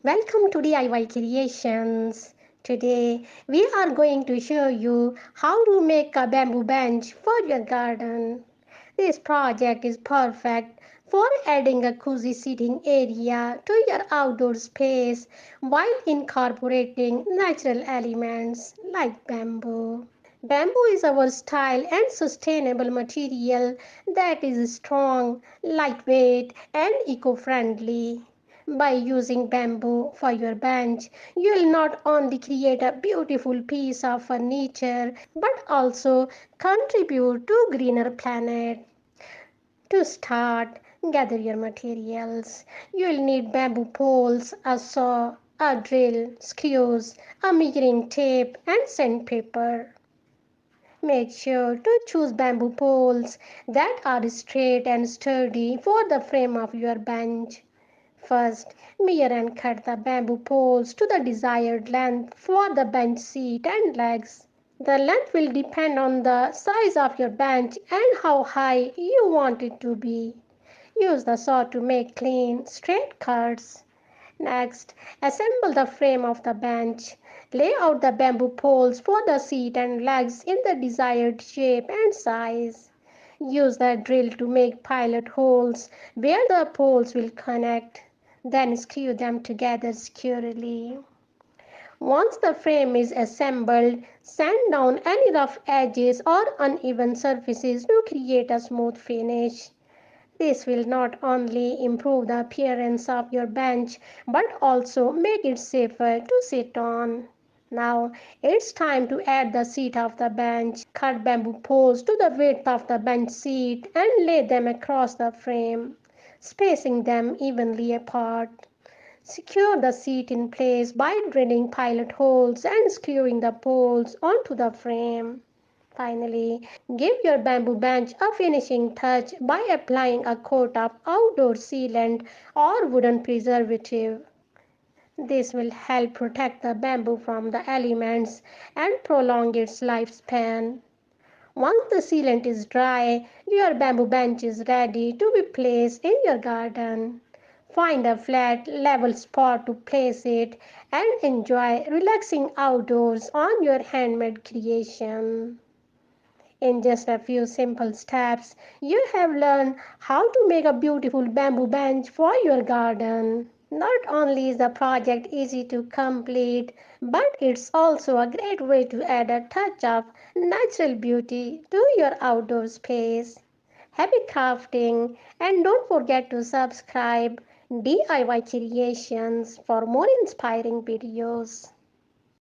Welcome to DIY Creations. Today we are going to show you how to make a bamboo bench for your garden. This project is perfect for adding a cozy sitting area to your outdoor space while incorporating natural elements like bamboo. Bamboo is a versatile and sustainable material that is strong, lightweight, and eco friendly. By using bamboo for your bench, you will not only create a beautiful piece of furniture but also contribute to a greener planet. To start, gather your materials. You will need bamboo poles, a saw, a drill, screws, a measuring tape, and sandpaper. Make sure to choose bamboo poles that are straight and sturdy for the frame of your bench. First, measure and cut the bamboo poles to the desired length for the bench seat and legs. The length will depend on the size of your bench and how high you want it to be. Use the saw to make clean, straight cuts. Next, assemble the frame of the bench. Lay out the bamboo poles for the seat and legs in the desired shape and size. Use the drill to make pilot holes where the poles will connect. Then screw them together securely. Once the frame is assembled, sand down any rough edges or uneven surfaces to create a smooth finish. This will not only improve the appearance of your bench but also make it safer to sit on. Now it's time to add the seat of the bench. Cut bamboo poles to the width of the bench seat and lay them across the frame, spacing them evenly apart. Secure the seat in place by drilling pilot holes and screwing the poles onto the frame. Finally, give your bamboo bench a finishing touch by applying a coat of outdoor sealant or wooden preservative. This will help protect the bamboo from the elements and prolong its lifespan. Once the sealant is dry, your bamboo bench is ready to be placed in your garden. Find a flat, level spot to place it and enjoy relaxing outdoors on your handmade creation. In just a few simple steps, you have learned how to make a beautiful bamboo bench for your garden. Not only is the project easy to complete, but it's also a great way to add a touch of natural beauty to your outdoor space. Happy crafting, and don't forget to subscribe DIY Creations for more inspiring videos.